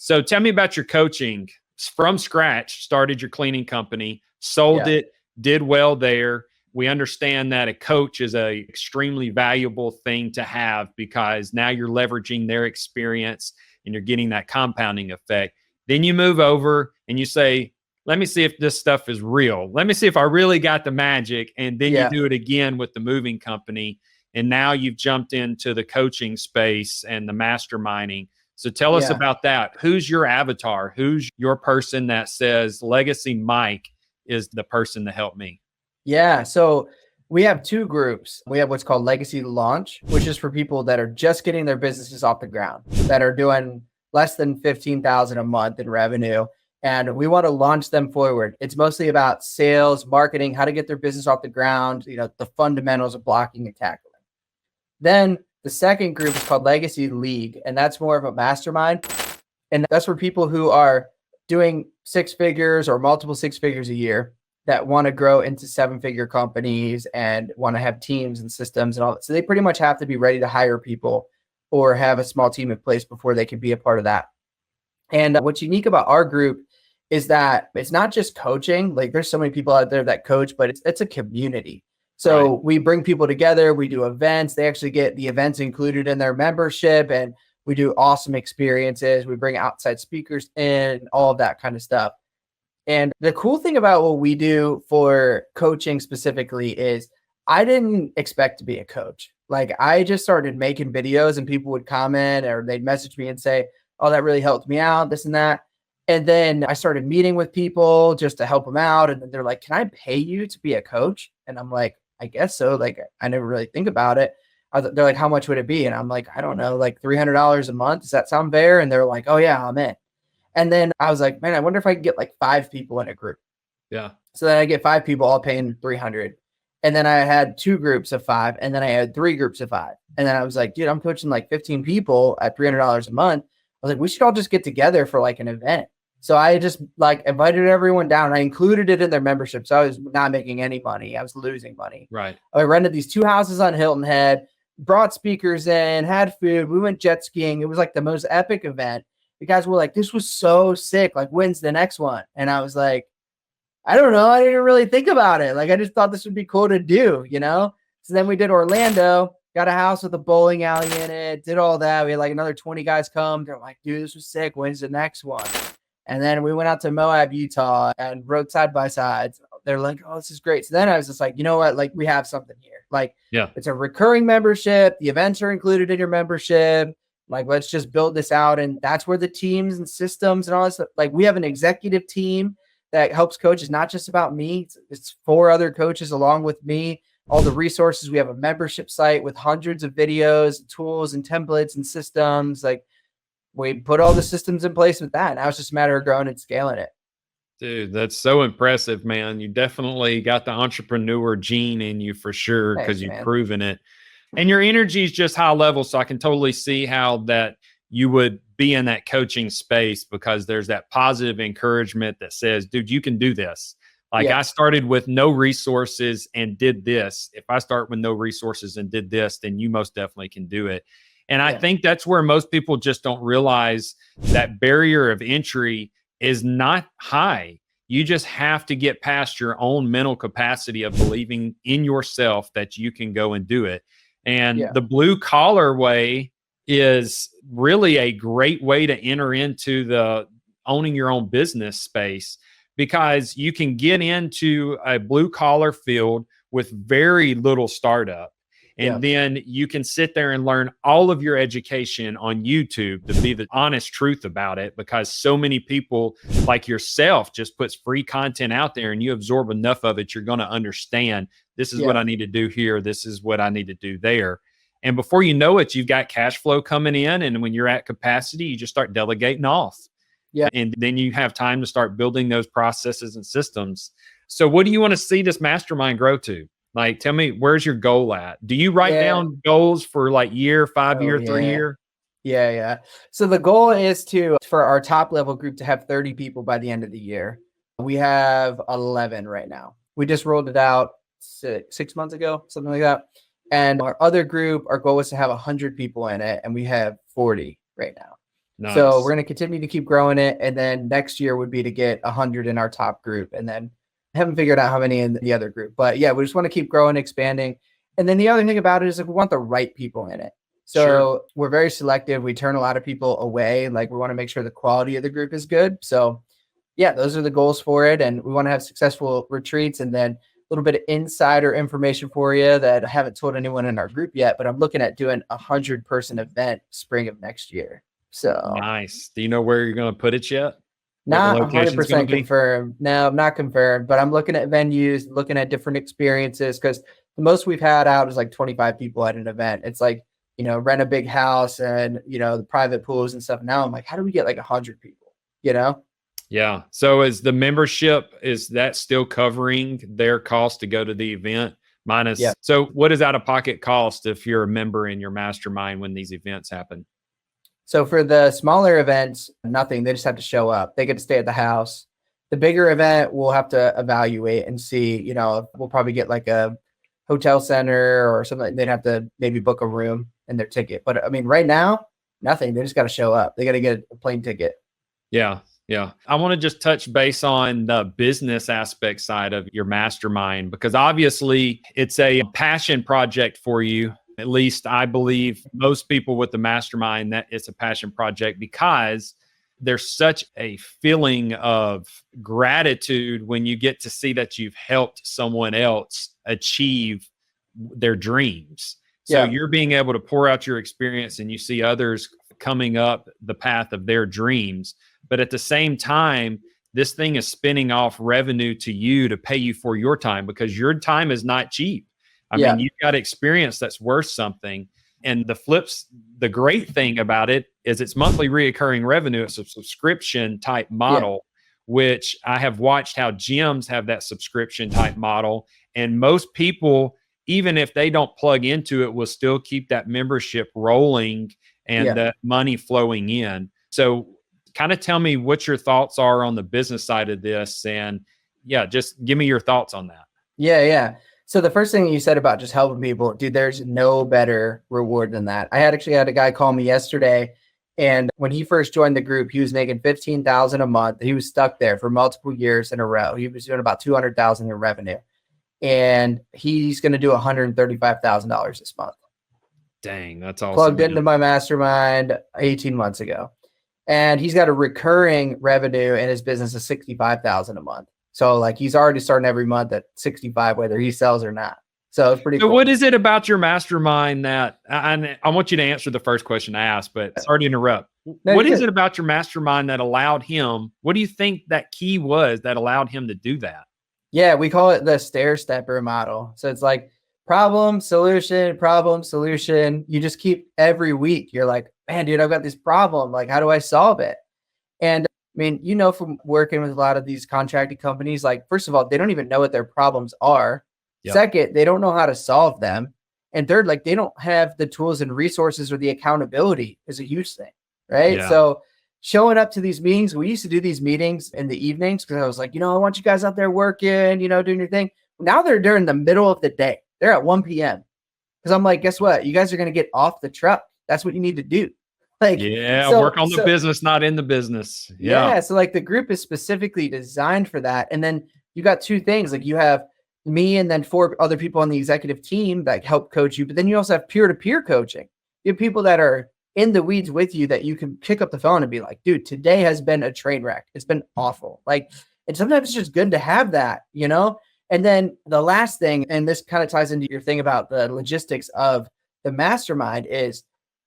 So tell me about your coaching from scratch. Started your cleaning company, sold it, did well there. We understand that a coach is a extremely valuable thing to have because now you're leveraging their experience and you're getting that compounding effect. Then you move over and you say, let me see if this stuff is real. Let me see if I really got the magic. And then you do it again with the moving company. And now you've jumped into the coaching space and the masterminding. So tell us about that. Who's your avatar? Who's your person that says Legacy Mike is the person to help me? Yeah. So we have two groups. We have what's called Legacy Launch, which is for people that are just getting their businesses off the ground, that are doing less than $15,000 a month in revenue. And we want to launch them forward. It's mostly about sales, marketing, how to get their business off the ground, the fundamentals of blocking and tackling. Then the second group is called Legacy League, and that's more of a mastermind. And that's for people who are doing 6 figures or multiple 6 figures a year that want to grow into 7-figure companies and want to have teams and systems and all that. So they pretty much have to be ready to hire people or have a small team in place before they can be a part of that. And what's unique about our group is that it's not just coaching. Like there's so many people out there that coach, but it's a community. So we bring people together, we do events. They actually get the events included in their membership, and we do awesome experiences. We bring outside speakers in, all of that kind of stuff. And the cool thing about what we do for coaching specifically is I didn't expect to be a coach. Like I just started making videos and people would comment or they'd message me and say, oh, that really helped me out, this and that. And then I started meeting with people just to help them out. And then they're like, can I pay you to be a coach? And I'm like, I guess so. Like, I never really think about it. They're like, how much would it be? And I'm like, I don't know, like $300 a month. Does that sound fair? And they're like, oh yeah, I'm in. And then I was like, man, I wonder if I could get like 5 people in a group. Yeah. So then I get 5 people all paying 300. And then I had 2 groups of 5. And then I had 3 groups of 5. And then I was like, dude, I'm coaching like 15 people at $300 a month. I was like, we should all just get together for like an event. So I just like invited everyone down. I included it in their membership. So I was not making any money. I was losing money. Right. I rented these 2 houses on Hilton Head, brought speakers in, had food. We went jet skiing. It was like the most epic event. The guys were like, this was so sick. Like, when's the next one? And I was like, I don't know. I didn't really think about it. Like, I just thought this would be cool to do, So then we did Orlando, got a house with a bowling alley in it, did all that. We had like another 20 guys come. They're like, dude, this was sick. When's the next one? And then we went out to Moab, Utah and rode side by sides. They're like, oh, this is great. So then I was just like, you know what? Like we have something here. Like it's a recurring membership. The events are included in your membership. Like, let's just build this out. And that's where the teams and systems and all this stuff. Like we have an executive team that helps coach. It's not just about me. It's 4 other coaches along with me. All the resources. We have a membership site with hundreds of videos, tools and templates and systems. Like, we put all the systems in place with that. Now it's just a matter of growing and scaling it. Dude, that's so impressive, man. You definitely got the entrepreneur gene in you for sure because you've proven it. And your energy is just high level. So I can totally see how that you would be in that coaching space because there's that positive encouragement that says, dude, you can do this. Like I started with no resources and did this. If I start with no resources and did this, then you most definitely can do it. And I think that's where most people just don't realize that barrier of entry is not high. You just have to get past your own mental capacity of believing in yourself that you can go and do it. And the blue collar way is really a great way to enter into the owning your own business space because you can get into a blue collar field with very little startup. And then you can sit there and learn all of your education on YouTube to be the honest truth about it because so many people like yourself just puts free content out there and you absorb enough of it, you're going to understand this is what I need to do here. This is what I need to do there. And before you know it, you've got cash flow coming in. And when you're at capacity, you just start delegating off. Yeah. And then you have time to start building those processes and systems. So what do you want to see this mastermind grow to? Like, tell me, where's your goal at? Do you write down goals for like year, 5 year, 3 year? Yeah. So the goal is for our top level group to have 30 people by the end of the year. We have 11 right now. We just rolled it out 6 months ago, something like that. And our other group, our goal is to have 100 people in it. And we have 40 right now. So Nice. we're going to continue to keep growing it. And then next year would be to get 100 in our top group. And then I haven't figured out how many in the other group. But yeah, we just want to keep growing, expanding. And then the other thing about it is like we want the right people in it. So we're very selective. We turn a lot of people away. Like we want to make sure the quality of the group is good. So yeah, those are the goals for it. And we want to have successful retreats, and then a little bit of insider information for you that I haven't told anyone in our group yet, but I'm looking at doing 100-person event spring of next year. So nice. Do you know where you're going to put it yet? not 100% confirmed. No, not confirmed, but I'm looking at venues, looking at different experiences, because the most we've had out is like 25 people at an event. It's like, rent a big house and, the private pools and stuff. Now I'm like, how do we get like 100 people, Yeah. So is the membership, is that still covering their cost to go to the event minus? Yeah. So what is out of pocket cost if you're a member in your mastermind when these events happen? So for the smaller events, nothing. They just have to show up. They get to stay at the house. The bigger event, we'll have to evaluate and see, we'll probably get like a hotel center or something. They'd have to maybe book a room and their ticket. But I mean, right now, nothing. They just got to show up. They got to get a plane ticket. Yeah. Yeah. I want to just touch base on the business aspect side of your mastermind, because obviously it's a passion project for you. At least I believe most people with the mastermind, that it's a passion project, because there's such a feeling of gratitude when you get to see that you've helped someone else achieve their dreams. So you're being able to pour out your experience and you see others coming up the path of their dreams. But at the same time, this thing is spinning off revenue to you to pay you for your time, because your time is not cheap. I mean, you've got experience that's worth something. And the great thing about it is it's monthly reoccurring revenue. It's a subscription type model, which I have watched how gyms have that subscription type model. And most people, even if they don't plug into it, will still keep that membership rolling and that money flowing in. So kind of tell me what your thoughts are on the business side of this. And just give me your thoughts on that. Yeah. So the first thing you said about just helping people, dude, there's no better reward than that. I actually had a guy call me yesterday, and when he first joined the group, he was making $15,000 a month. He was stuck there for multiple years in a row. He was doing about $200,000 in revenue, and he's going to do $135,000 this month. Dang, that's awesome. Plugged into my mastermind 18 months ago, and he's got a recurring revenue in his business of $65,000 a month. So like he's already starting every month at 65, whether he sells or not. So it's pretty cool. What is it about your mastermind that I want you to answer the first question I asked, but sorry to interrupt. What is it about your mastermind that allowed him? What do you think that key was that allowed him to do that? Yeah, we call it the stair stepper model. So it's like problem, solution, problem, solution. You just keep every week. You're like, man, dude, I've got this problem. Like, how do I solve it? And I mean, from working with a lot of these contracting companies, like, first of all, they don't even know what their problems are. Yep. Second, they don't know how to solve them. And third, like, they don't have the tools and resources, or the accountability is a huge thing, right? Yeah. So showing up to these meetings, we used to do these meetings in the evenings because I was like, I want you guys out there working, doing your thing. Now they're during the middle of the day. They're at 1 p.m. Because I'm like, guess what? You guys are going to get off the truck. That's what you need to do. Like, work on the business, not in the business. Yeah. So like the group is specifically designed for that. And then you got two things. Like you have me and then 4 other people on the executive team that help coach you. But then you also have peer-to-peer coaching. You have people that are in the weeds with you that you can pick up the phone and be like, dude, today has been a train wreck. It's been awful. Like, and sometimes it's just good to have that, And then the last thing, and this kind of ties into your thing about the logistics of the mastermind, is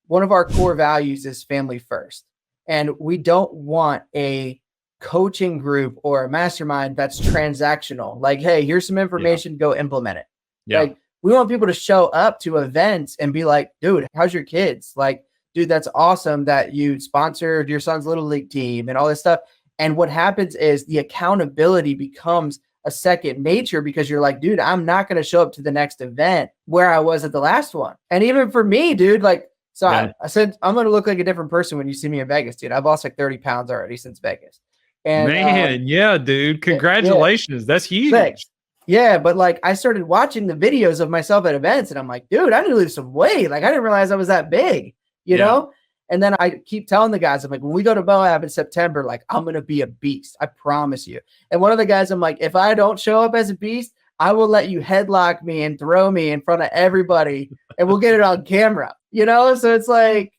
one of our core values is family first. And we don't want a coaching group or a mastermind that's transactional. Like, hey, here's some information, go implement it. Yeah. Like, we want people to show up to events and be like, dude, how's your kids? Like, dude, that's awesome that you sponsored your son's little league team and all this stuff. And what happens is the accountability becomes a second nature, because you're like, dude, I'm not going to show up to the next event where I was at the last one. And even for me, dude, like, so I said, I'm going to look like a different person when you see me in Vegas, dude. I've lost like 30 pounds already since Vegas. And man, dude, congratulations. Yeah. That's huge. Thanks. Yeah. But like, I started watching the videos of myself at events and I'm like, dude, I need to lose some weight. Like, I didn't realize I was that big, you know? And then I keep telling the guys, I'm like, when we go to Moab in September, like, I'm going to be a beast. I promise you. And one of the guys, I'm like, if I don't show up as a beast, I will let you headlock me and throw me in front of everybody and we'll get it on camera, So it's like,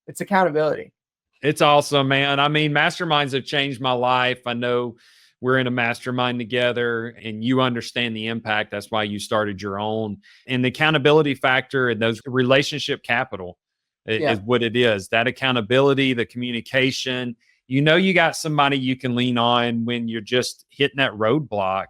it's accountability. It's awesome, man. I mean, masterminds have changed my life. I know we're in a mastermind together and you understand the impact. That's why you started your own. And the accountability factor and those relationship capital is what it is. That accountability, the communication, you got somebody you can lean on when you're just hitting that roadblock.